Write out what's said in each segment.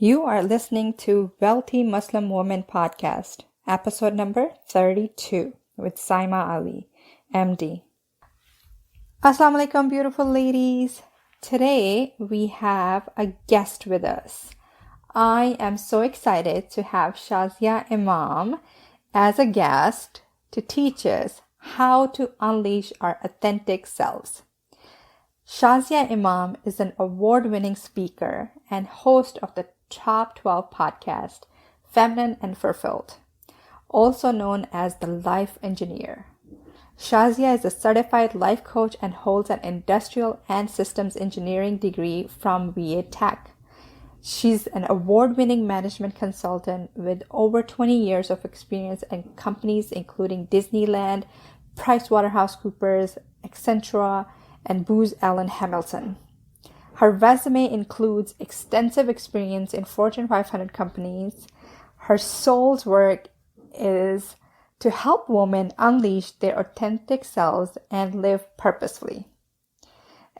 You are listening to Wealthy Muslim Woman Podcast, episode number 32 with Saima Ali, MD. Assalamu alaikum, beautiful ladies. Today we have a guest with us. I am so excited to have Shazia Imam as a guest to teach us how to unleash our authentic selves. Shazia Imam is an award-winning speaker and host of the Top 12 podcast, Feminine and Fulfilled, also known as the Life Engineer. Shazia is a certified life coach and holds an industrial and systems engineering degree from VA Tech. She's an award-winning management consultant with over 20 years of experience in companies including Disneyland, PricewaterhouseCoopers, Accenture, and Booz Allen Hamilton. Her resume includes extensive experience in Fortune 500 companies. Her soul's work is to help women unleash their authentic selves and live purposefully.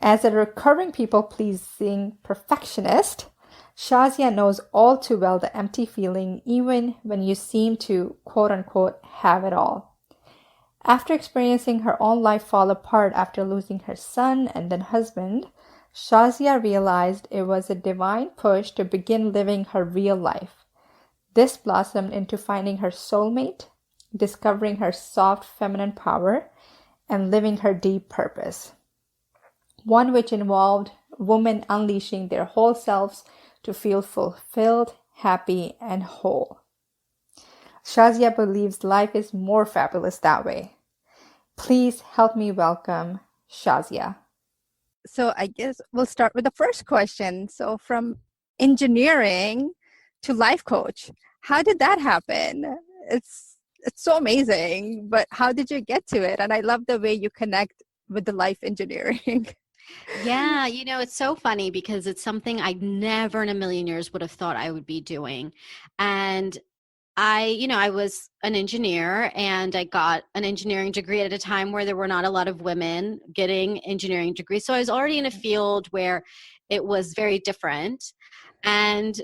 As a recurring people-pleasing perfectionist, Shazia knows all too well the empty feeling even when you seem to, quote-unquote, have it all. After experiencing her own life fall apart after losing her son and then husband, Shazia realized it was a divine push to begin living her real life. This blossomed into finding her soulmate, discovering her soft feminine power, and living her deep purpose. One which involved women unleashing their whole selves to feel fulfilled, happy, and whole. Shazia believes life is more fabulous that way. Please help me welcome Shazia. So I guess we'll start with the first question. So from engineering to life coach, how did that happen? It's so amazing, but how did you get to it? And I love the way you connect with the life engineering. Yeah, it's so funny because it's something I never in a million years would have thought I would be doing. And I was an engineer and I got an engineering degree at a time where there were not a lot of women getting engineering degrees. So I was already in a field where it was very different. And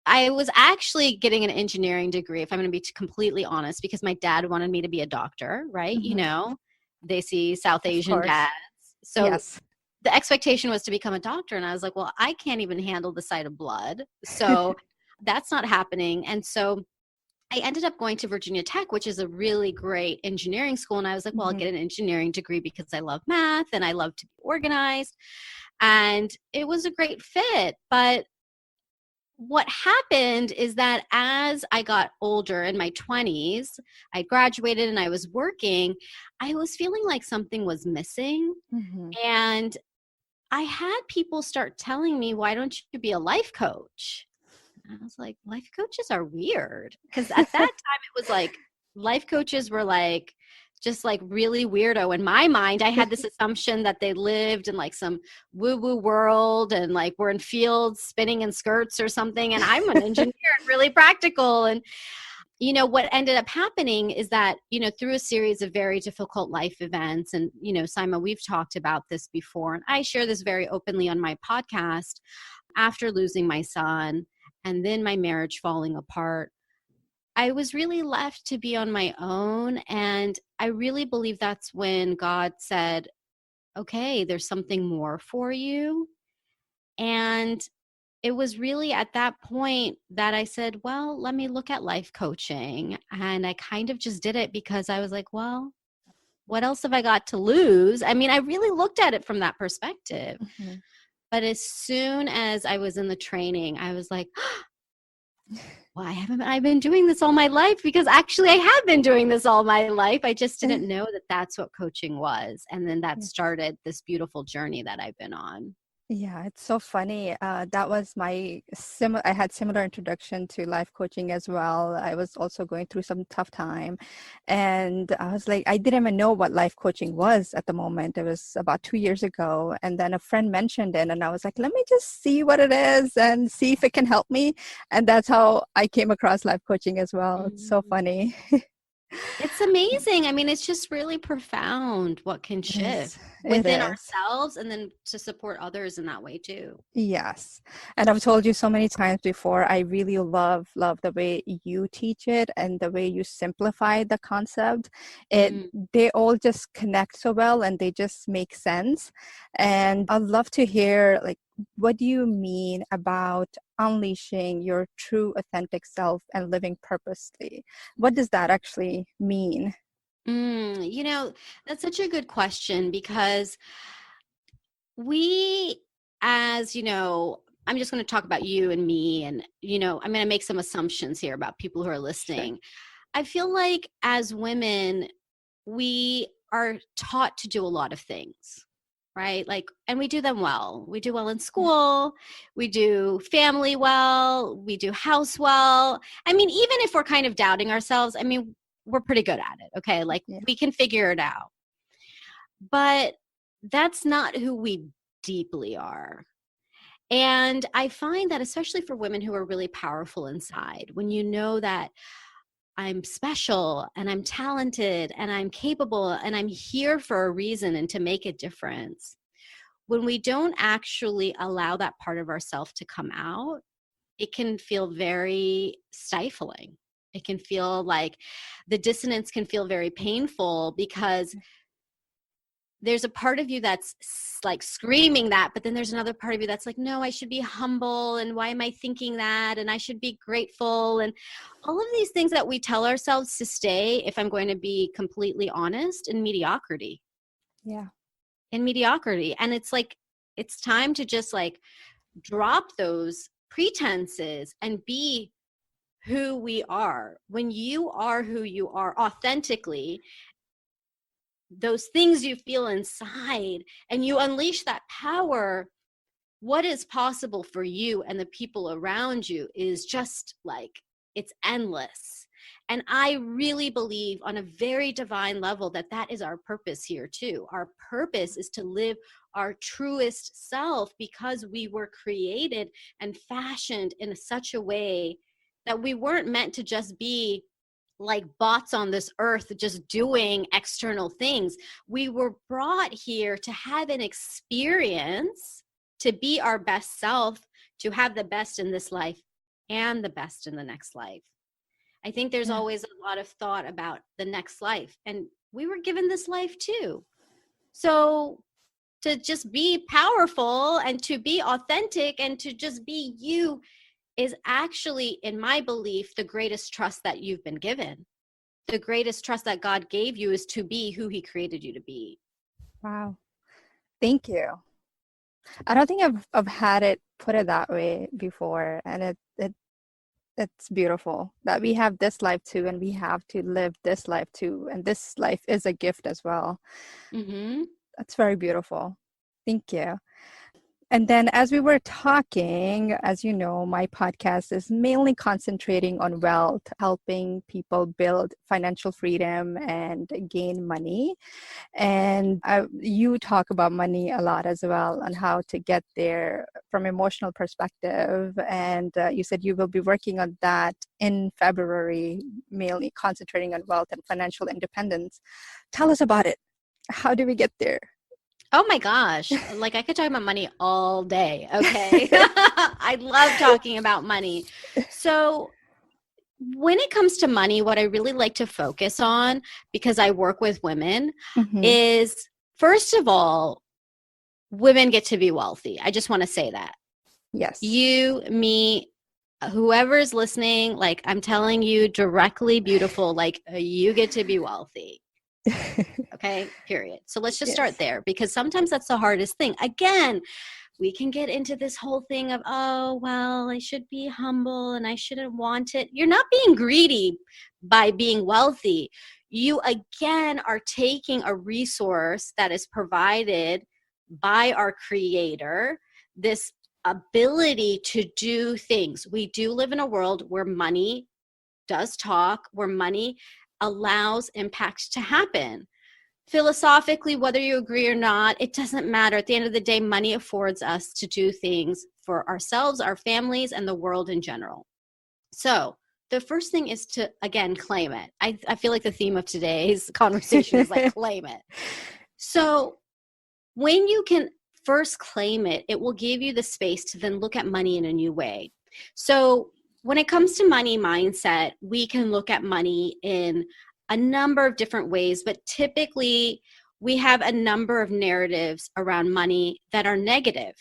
I was actually getting an engineering degree, if I'm going to be completely honest, because my dad wanted me to be a doctor, right? Mm-hmm. They see South Asian dads. So yes. the expectation was to become a doctor. And I was like, well, I can't even handle the sight of blood. So that's not happening. And so I ended up going to Virginia Tech, which is a really great engineering school. And I was like, well, I'll get an engineering degree because I love math and I love to be organized. And it was a great fit. But what happened is that as I got older in my 20s, I graduated and I was working, I was feeling like something was missing. Mm-hmm. And I had people start telling me, why don't you be a life coach? I was like, life coaches are weird. Because at that time, it was like life coaches were like, just like really weirdo. In my mind, I had this assumption that they lived in like some woo-woo world and like we're in fields spinning in skirts or something. And I'm an engineer and really practical. And, what ended up happening is that, through a series of very difficult life events, and, Saima, we've talked about this before, and I share this very openly on my podcast, after losing my son, and then my marriage falling apart, I was really left to be on my own. And I really believe that's when God said, okay, there's something more for you. And it was really at that point that I said, well, let me look at life coaching. And I kind of just did it because I was like, well, what else have I got to lose? I mean, I really looked at it from that perspective. Mm-hmm. But as soon as I was in the training, I was like, why haven't I been doing this all my life? Because actually I have been doing this all my life. I just didn't know that that's what coaching was. And then that started this beautiful journey that I've been on. Yeah, it's so funny. That was my I had similar introduction to life coaching as well. I was also going through some tough time, and I was like, I didn't even know what life coaching was at the moment. It was about 2 years ago, and then a friend mentioned it, and I was like, let me just see what it is and see if it can help me. And that's how I came across life coaching as well. It's so funny. It's amazing. I mean, it's just really profound what can shift. It within is. ourselves, and then to support others in that way too. Yes. And I've told you so many times before, I really love the way you teach it and the way you simplify the concept. It Mm. they all just connect so well and they just make sense. And I'd love to hear like what do you mean about unleashing your true authentic self and living purposely? What does that actually mean? You know, that's such a good question because we, as you know, I'm just going to talk about you and me, and, you know, I'm going to make some assumptions here about people who are Sure. listening. I feel like as women, we are taught to do a lot of things, right? Like, and we do them well. We do well in Yeah. school, we do family well, we do house well. I mean, even if we're kind of doubting ourselves, I mean, we're pretty good at it. Okay. Like, Yeah. we can figure it out. But that's not who we deeply are. And I find that, especially for women who are really powerful inside, when you know that I'm special and I'm talented and I'm capable and I'm here for a reason and to make a difference, when we don't actually allow that part of ourselves to come out, it can feel very stifling. It can feel like the dissonance can feel very painful because there's a part of you that's like screaming that, but then there's another part of you that's like, no, I should be humble. And why am I thinking that? And I should be grateful. And all of these things that we tell ourselves to stay, if I'm going to be completely honest, in mediocrity. Yeah. In mediocrity. And it's like, it's time to just like drop those pretenses and be who we are. When you are who you are authentically, those things you feel inside, and you unleash that power, what is possible for you and the people around you is just like, it's endless. And I really believe on a very divine level that that is our purpose here too. Our purpose is to live our truest self because we were created and fashioned in such a way that we weren't meant to just be like bots on this earth just doing external things. We were brought here to have an experience, to be our best self, to have the best in this life and the best in the next life. I think there's Yeah. always a lot of thought about the next life, and we were given this life too. So to just be powerful and to be authentic and to just be you is actually, in my belief, the greatest trust that you've been given. The greatest trust that God gave you is to be who he created you to be. Wow. Thank you. I don't think I've had it put it that way before, and it's beautiful that we have this life too, and we have to live this life too, and this life is a gift as well. Mm-hmm. That's very beautiful. Thank you. And then, as we were talking, as you know, my podcast is mainly concentrating on wealth, helping people build financial freedom and gain money. And you talk about money a lot as well and how to get there from emotional perspective. And you said you will be working on that in February, mainly concentrating on wealth and financial independence. Tell us about it. How do we get there? Oh my gosh. Like, I could talk about money all day. Okay. I love talking about money. So when it comes to money, what I really like to focus on, because I work with women, Mm-hmm. is first of all, women get to be wealthy. I just want to say that. Yes. You, me, whoever's listening, like, I'm telling you directly, beautiful, like, you get to be wealthy. Okay, period. So let's just start Yes. there, because sometimes that's the hardest thing. Again, we can get into this whole thing of, oh, well, I should be humble and I shouldn't want it. You're not being greedy by being wealthy. You, again, are taking a resource that is provided by our creator, this ability to do things. We do live in a world where money does talk, where money allows impact to happen. Philosophically, whether you agree or not, it doesn't matter. At the end of the day, money affords us to do things for ourselves, our families, and the world in general. So the first thing is to, again, claim it. I feel like the theme of today's conversation is like, claim it. So when you can first claim it, it will give you the space to then look at money in a new way. So when it comes to money mindset, we can look at money in a number of different ways, but typically we have a number of narratives around money that are negative.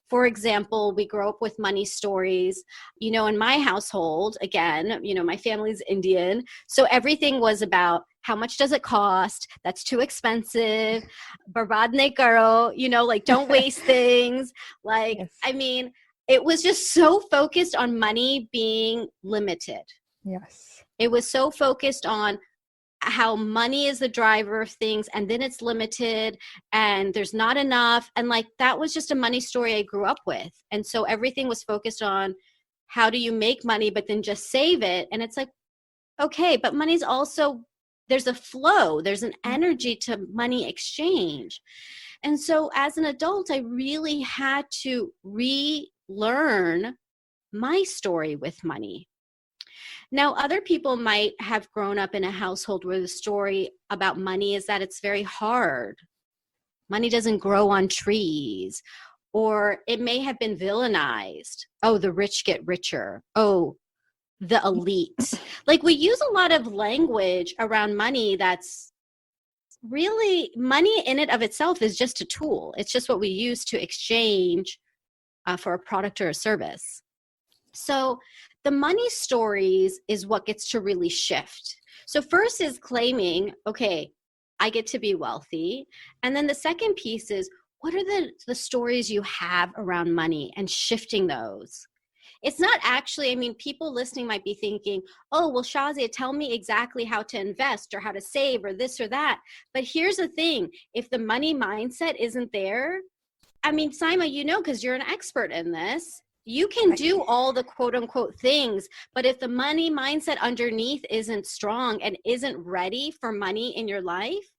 For example, we grow up with money stories. In my household, again, my family's Indian. So everything was about how much does it cost? That's too expensive. Barbad nahi karo, like don't waste things. Like, Yes. I mean, it was just so focused on money being limited. Yes. It was so focused on how money is the driver of things, and then it's limited and there's not enough. And like, that was just a money story I grew up with. And so everything was focused on how do you make money, but then just save it. And it's like, okay, but money's also, there's a flow, there's an energy to money exchange. And so as an adult, I really had to relearn my story with money. Now, other people might have grown up in a household where the story about money is that it's very hard. Money doesn't grow on trees. Or it may have been villainized. Oh, the rich get richer. Oh, the elite. Like, we use a lot of language around money that's really, money in it of itself is just a tool. It's just what we use to exchange for a product or a service. So the money stories is what gets to really shift. So first is claiming, okay, I get to be wealthy. And then the second piece is, what are the stories you have around money, and shifting those? It's not actually, people listening might be thinking, oh, well, Shazia, tell me exactly how to invest or how to save or this or that. But here's the thing, if the money mindset isn't there, Saima, because you're an expert in this, you can do all the quote unquote things, but if the money mindset underneath isn't strong and isn't ready for money in your life,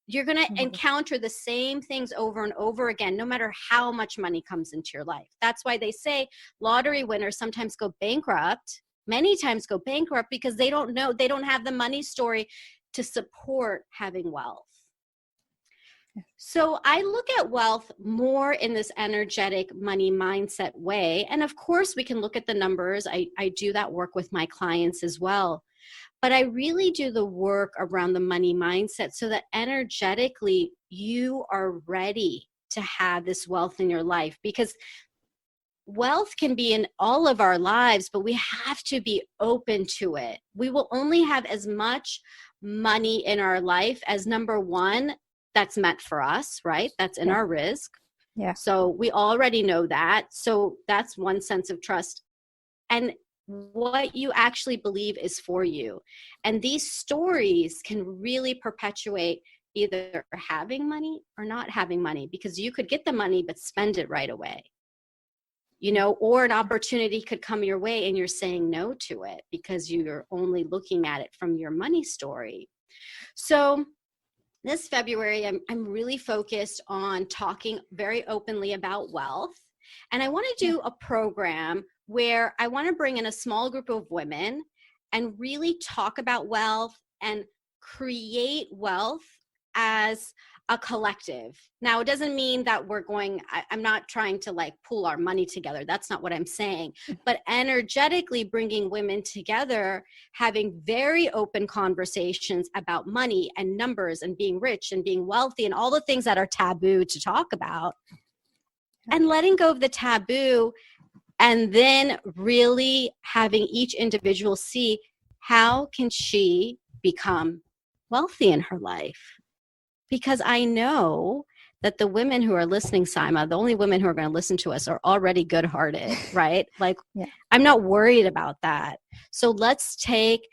you're going to encounter the same things over and over again, no matter how much money comes into your life. That's why they say lottery winners sometimes go bankrupt, many times go bankrupt, because they don't have the money story to support having wealth. So I look at wealth more in this energetic money mindset way. And of course, we can look at the numbers. I do that work with my clients as well. But I really do the work around the money mindset so that energetically you are ready to have this wealth in your life. Because wealth can be in all of our lives, but we have to be open to it. We will only have as much money in our life as, number one, that's meant for us, right? That's in our risk. Yeah. So we already know that. So that's one sense of trust. And what you actually believe is for you. And these stories can really perpetuate either having money or not having money, because you could get the money but spend it right away. Or an opportunity could come your way and you're saying no to it because you're only looking at it from your money story. So this February, I'm really focused on talking very openly about wealth. And I want to do a program where I want to bring in a small group of women and really talk about wealth and create wealth as a collective. Now, it doesn't mean that I'm not trying to like pool our money together. That's not what I'm saying. But energetically bringing women together, having very open conversations about money and numbers and being rich and being wealthy and all the things that are taboo to talk about, and letting go of the taboo, and then really having each individual see how can she become wealthy in her life. Because I know that the women who are listening, Saima, the only women who are going to listen to us are already good-hearted, right? Like, I'm not worried about that. So let's take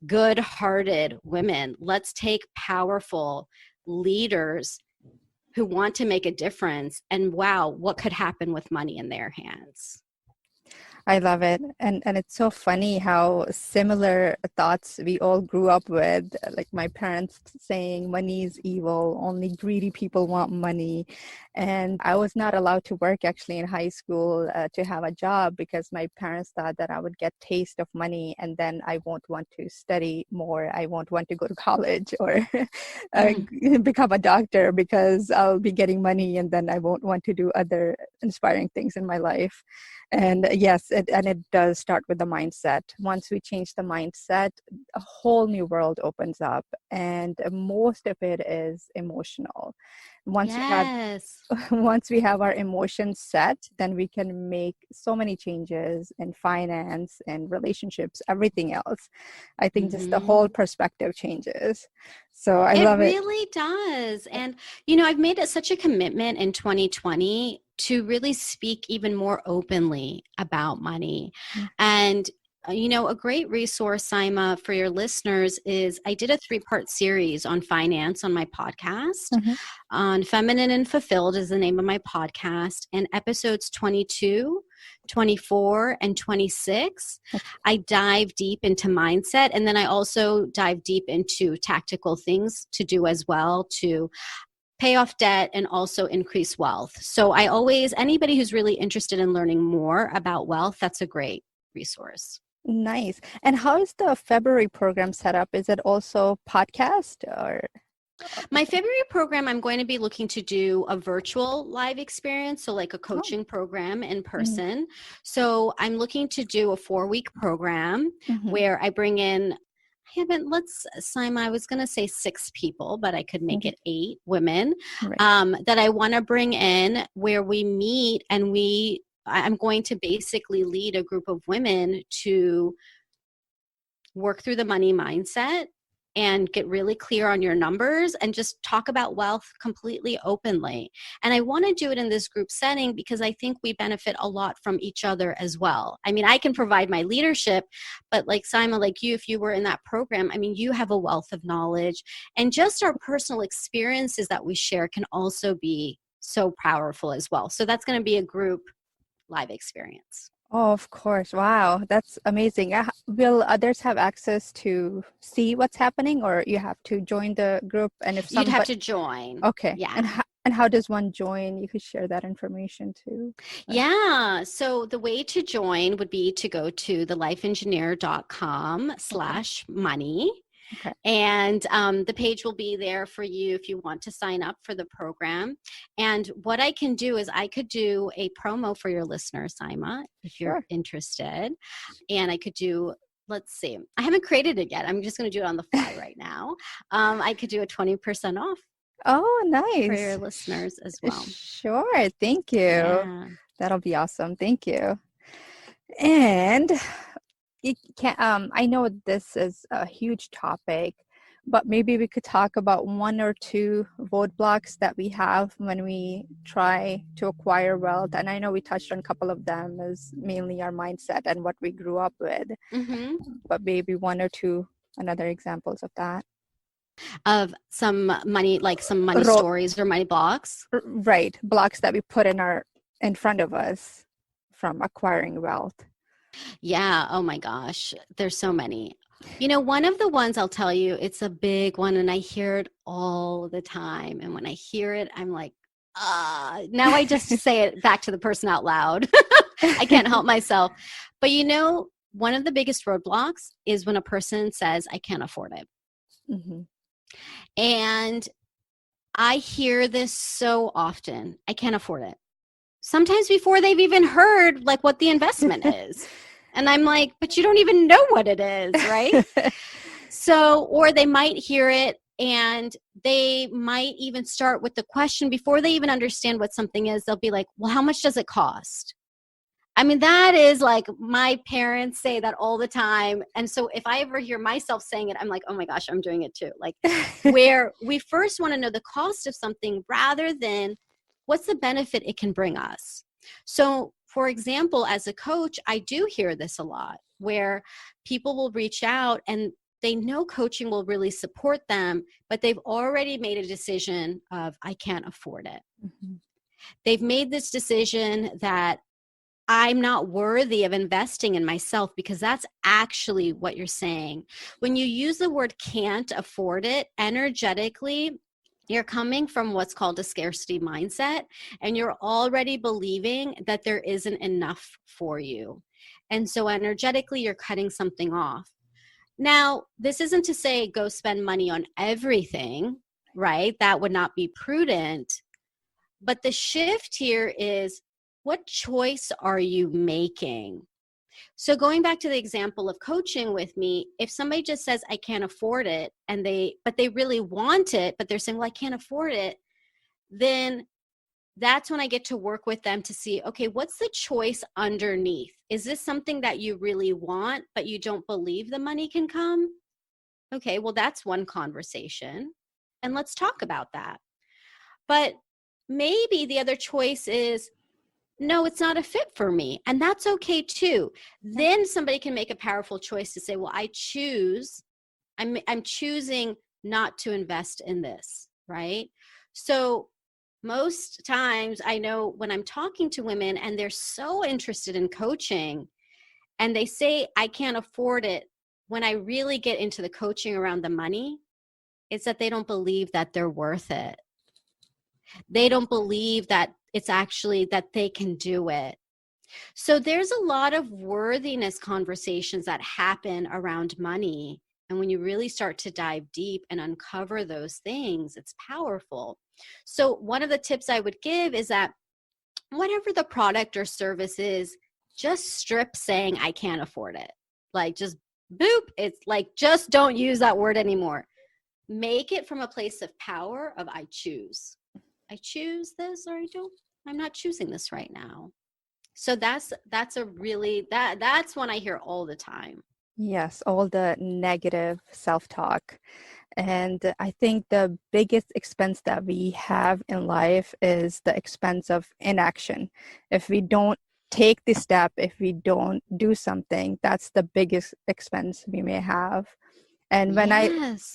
good-hearted women. Let's take powerful leaders who want to make a difference. And wow, what could happen with money in their hands? I love it. And it's so funny how similar thoughts we all grew up with. Like my parents saying money is evil, only greedy people want money. And I was not allowed to work actually in high school to have a job because my parents thought that I would get taste of money and then I won't want to study more. I won't want to go to college or Mm. become a doctor because I'll be getting money and then I won't want to do other inspiring things in my life. And yes, it does start with the mindset. Once we change the mindset, a whole new world opens up, and most of it is emotional. Once we have Yes. once we have our emotions set, then we can make so many changes in finance and relationships, everything else. I think just the Hmm. whole perspective changes. So I It love it. really does. And, I've made it such a commitment in 2020 to really speak even more openly about money. And, a great resource, Saima, for your listeners is I did a 3-part series on finance on my podcast. Mhm. On Feminine and Fulfilled is the name of my podcast. And episodes 22, 24, and 26, I dive deep into mindset. And then I also dive deep into tactical things to do as well to pay off debt and also increase wealth. So anybody who's really interested in learning more about wealth, that's a great resource. Nice. And how is the February program set up? Is it also podcast or? My February program, I'm going to be looking to do a virtual live experience, so like a Oh. coaching program in Mhm. person. So I'm looking to do a 4-week program Mhm. where I bring in, Simon, I was going to say 6 people, but I could make Mhm. it 8 women Right. that I want to bring in where we meet and I'm going to basically lead a group of women to work through the money mindset and get really clear on your numbers and just talk about wealth completely openly. And I want to do it in this group setting because I think we benefit a lot from each other as well. I mean, I can provide my leadership, but like Simon, like you, if you were in that program, I mean, you have a wealth of knowledge, and just our personal experiences that we share can also be so powerful as well. So that's going to be a group live experience. Oh, of course. Wow, that's amazing. Will others have access to see what's happening, or you have to join the group? And if You'd have somebody, to join. okay, Yeah. and how does one join? You could share that information too. Yeah. So the way to join would be to go to Okay, thelifeengineer.com/money. okay, And the page will be there for you if you want to sign up for the program. And what I can do is I could do a promo for your listeners, Saima, if you're sure. interested. And I could do, let's see, I haven't created it yet. I'm just going to do it on the fly right now. I could do a 20% off Oh, for your nice. listeners as well. Sure. Thank you. Yeah. That'll be awesome. Thank you. And you can I know this is a huge topic, but maybe we could talk about 1 or 2 roadblocks that we have when we try to acquire wealth. And I know we touched on a couple of them as mainly our mindset and what we grew up with, Mm-hmm. but maybe 1 or 2 another examples of that. Of some money, like some money Ro- stories or money blocks. right, blocks that we put in front of us from acquiring wealth. Yeah. Oh my gosh. There's so many. One of the ones I'll tell you, it's a big one and I hear it all the time. And when I hear it, I'm like, now I just say it back to the person out loud. I can't help myself. But one of the biggest roadblocks is when a person says, I can't afford it. Mhm. And I hear this so often. I can't afford it. Sometimes before they've even heard like what the investment is. And I'm like, but you don't even know what it is, right? So, or they might hear it and they might even start with the question before they even understand what something is. They'll be like, well, how much does it cost? I mean, that is like my parents say that all the time. And so if I ever hear myself saying it, I'm like, oh my gosh, I'm doing it too. Like where we first want to know the cost of something rather than what's the benefit it can bring us. So for example, as a coach, I do hear this a lot where people will reach out and they know coaching will really support them, but they've already made a decision of, I can't afford it. Mhm. They've made this decision that I'm not worthy of investing in myself, because that's actually what you're saying. When you use the word can't afford it, energetically, you're coming from what's called a scarcity mindset, and you're already believing that there isn't enough for you. And so energetically, you're cutting something off. Now, this isn't to say go spend money on everything, right? That would not be prudent. But the shift here is, what choice are you making? So going back to the example of coaching with me, if somebody just says, I can't afford it, but they really want it, but they're saying, well, I can't afford it, then that's when I get to work with them to see, okay, what's the choice underneath? Is this something that you really want, but you don't believe the money can come? Okay, well, that's one conversation. And let's talk about that. But maybe the other choice is, no, it's not a fit for me. And that's okay too. Then somebody can make a powerful choice to say, well, I'm choosing not to invest in this, right? So most times I know when I'm talking to women and they're so interested in coaching and they say, I can't afford it, when I really get into the coaching around the money, it's that they don't believe that they're worth it. They don't believe that it's actually that they can do it. So there's a lot of worthiness conversations that happen around money. And when you really start to dive deep and uncover those things, it's powerful. So one of the tips I would give is that whatever the product or service is, just strip saying I can't afford it. Like just boop. It's like, just don't use that word anymore. Make it from a place of power of I choose. I choose this, or I'm not choosing this right now. So that's one I hear all the time. Yes, all the negative self-talk. And I think the biggest expense that we have in life is the expense of inaction. If we don't take the step, if we don't do something, that's the biggest expense we may have. And when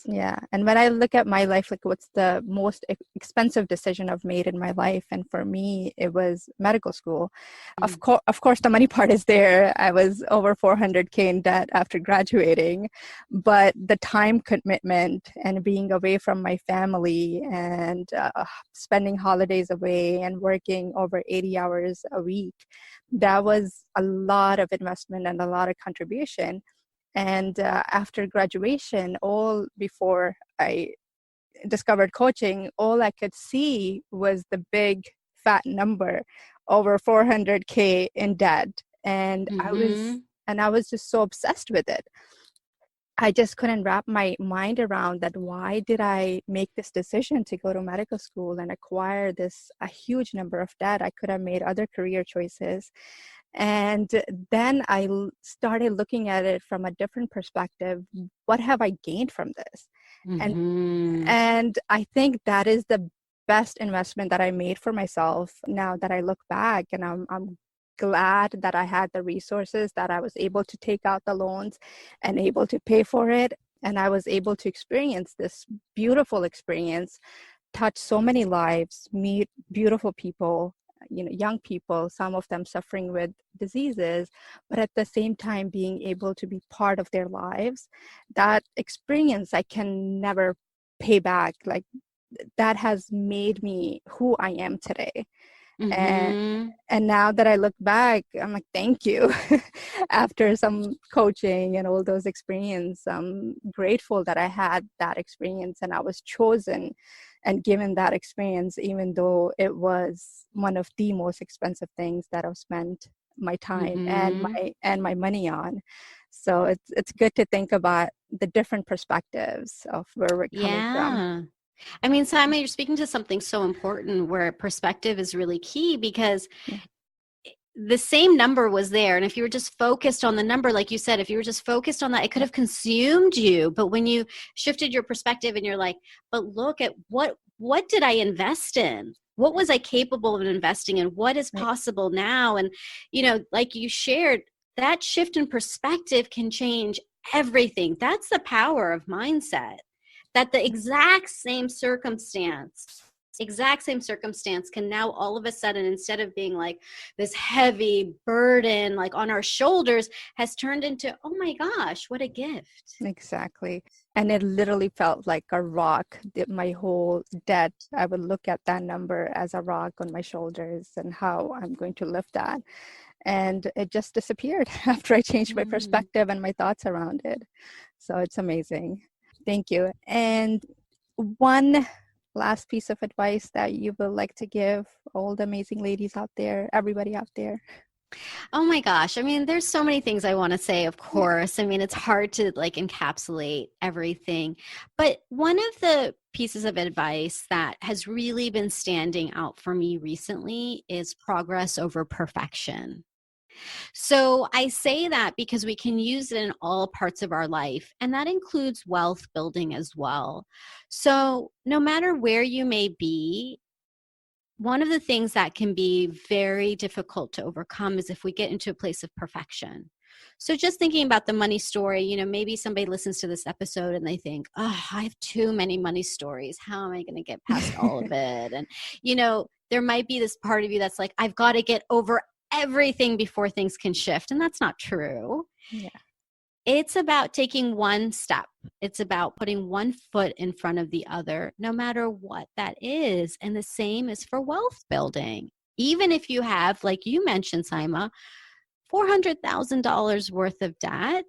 Yes. and when I look at my life, like what's the most expensive decision I've made in my life? And for me, it was medical school. Mm. Of course, the money part is there. I was over 400K in debt after graduating, but the time commitment and being away from my family and spending holidays away and working over 80 hours a week, that was a lot of investment and a lot of contribution. And after graduation, all before I discovered coaching, all I could see was the big fat number, over 400K in debt. And Mm-hmm. I was just so obsessed with it. I just couldn't wrap my mind around that. Why did I make this decision to go to medical school and acquire a huge number of debt? I could have made other career choices. And then I started looking at it from a different perspective. What have I gained from this? And Mm-hmm. and I think that is the best investment that I made for myself now that I look back, and I'm glad that I had the resources, that I was able to take out the loans and able to pay for it. And I was able to experience this beautiful experience, touch so many lives, meet beautiful people, young people, some of them suffering with diseases, but at the same time being able to be part of their lives. That experience I can never pay back. Like, that has made me who I am today. And Mm-hmm. now that I look back, I'm like, thank you. After some coaching and all those experience, I'm grateful that I had that experience and I was chosen and given that experience, even though it was one of the most expensive things that I've spent my time Mm-hmm. and my money on. So it's good to think about the different perspectives of where we're coming from. Yeah. I mean, Simon, you're speaking to something so important where perspective is really key, because Yeah. the same number was there. And if you were just focused on the number, like you said, if you were just focused on that, it could have consumed you. But when you shifted your perspective and you're like, but look at what did I invest in? What was I capable of investing in? What is Right. possible now? And, like you shared, that shift in perspective can change everything. That's the power of mindset, that the exact same circumstance exact same circumstance can now all of a sudden, instead of being like this heavy burden like on our shoulders, has turned into, oh my gosh, what a gift. Exactly. And it literally felt like a rock. My whole debt, I would look at that number as a rock on my shoulders and how I'm going to lift that. And it just disappeared after I changed my perspective and my thoughts around it. So it's amazing. Thank you. And one last piece of advice that you would like to give all the amazing ladies out there, everybody out there? Oh my gosh. I mean, there's so many things I want to say, of course. I mean, it's hard to like encapsulate everything. But one of the pieces of advice that has really been standing out for me recently is progress over perfection. So I say that because we can use it in all parts of our life, and that includes wealth building as well. So no matter where you may be, one of the things that can be very difficult to overcome is if we get into a place of perfection. So just thinking about the money story, you know, maybe somebody listens to this episode and they think, oh, I have too many money stories. How am I going to get past all of it? And, you know, there might be this part of you that's like, I've got to get over everything before things can shift. And that's not true. Yeah. It's about taking one step. It's about putting one foot in front of the other, no matter what that is. And the same is for wealth building. Even if you have, like you mentioned, Saima, $400,000 worth of debt,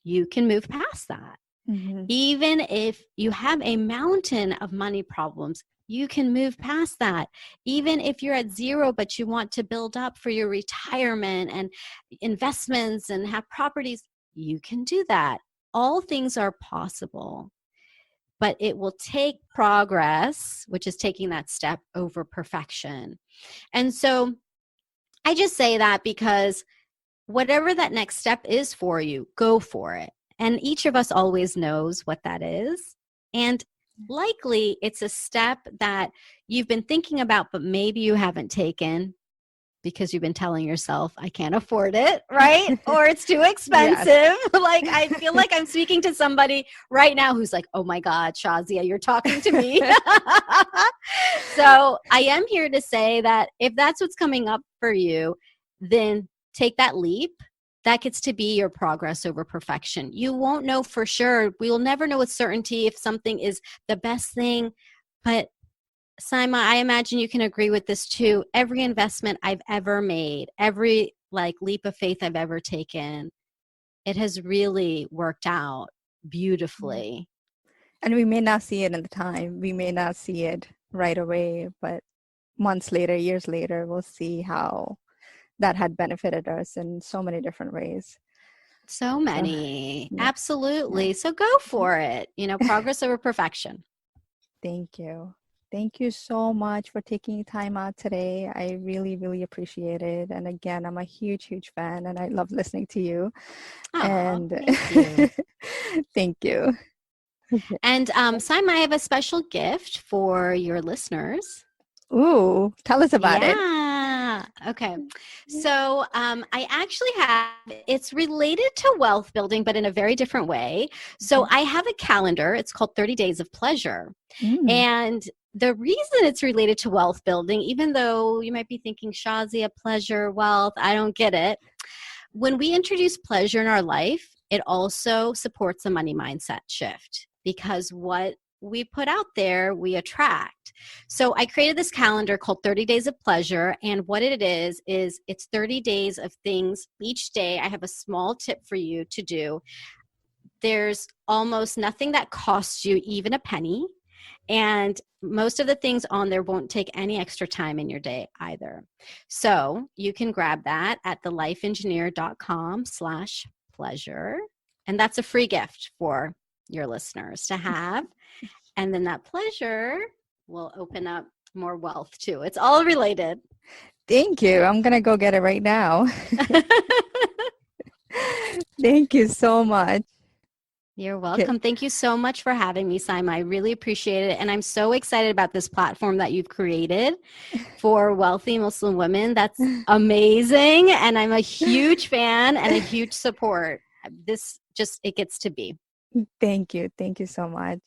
you can move past that. Mm-hmm. Even if you have a mountain of money problems, you can move past that. Even if you're at zero, but you want to build up for your retirement and investments and have properties, you can do that. All things are possible, but it will take progress, which is taking that step over perfection. And so I just say that because whatever that next step is for you, go for it. And each of us always knows what that is. And likely it's a step that you've been thinking about, but maybe you haven't taken because you've been telling yourself, I can't afford it, right? Or it's too expensive. Yes. Like, I feel like I'm speaking to somebody right now who's like, oh my God, Shazia, you're talking to me. So I am here to say that if that's what's coming up for you, then take that leap. That gets to be your progress over perfection. You won't know for sure. We will never know with certainty if something is the best thing. But Saima, I imagine you can agree with this too. Every investment I've ever made, every like leap of faith I've ever taken, it has really worked out beautifully. And we may not see it in the time. We may not see it right away, but months later, years later, we'll see how that had benefited us in so many different ways. So many. So, yeah. Absolutely. Yeah. So go for it. You know, progress over perfection. Thank you. Thank you so much for taking time out today. I really, really appreciate it. And again, I'm a huge, huge fan and I love listening to you. And thank you. Thank you. And Saima, I have a special gift for your listeners. Ooh, tell us about it. Yeah. Okay. So I actually have, it's related to wealth building, but in a very different way. So I have a calendar. It's called 30 Days of Pleasure. And the reason it's related to wealth building, even though you might be thinking, Shazia, pleasure, wealth, I don't get it. When we introduce pleasure in our life, it also supports a money mindset shift because what we put out there, we attract. So I created this calendar called 30 Days of Pleasure. And what it is it's 30 days of things. Each day I have a small tip for you to do. There's almost nothing that costs you even a penny. And most of the things on there won't take any extra time in your day either. So you can grab that at thelifeengineer.com/pleasure. And that's a free gift for your listeners to have. And then that pleasure will open up more wealth too. It's all related. Thank you. I'm going to go get it right now. Thank you so much. You're welcome. Okay. Thank you so much for having me, Saima. I really appreciate it. And I'm so excited about this platform that you've created for wealthy Muslim women. That's amazing. And I'm a huge fan and a huge support. This just, it gets to be. Thank you. Thank you so much.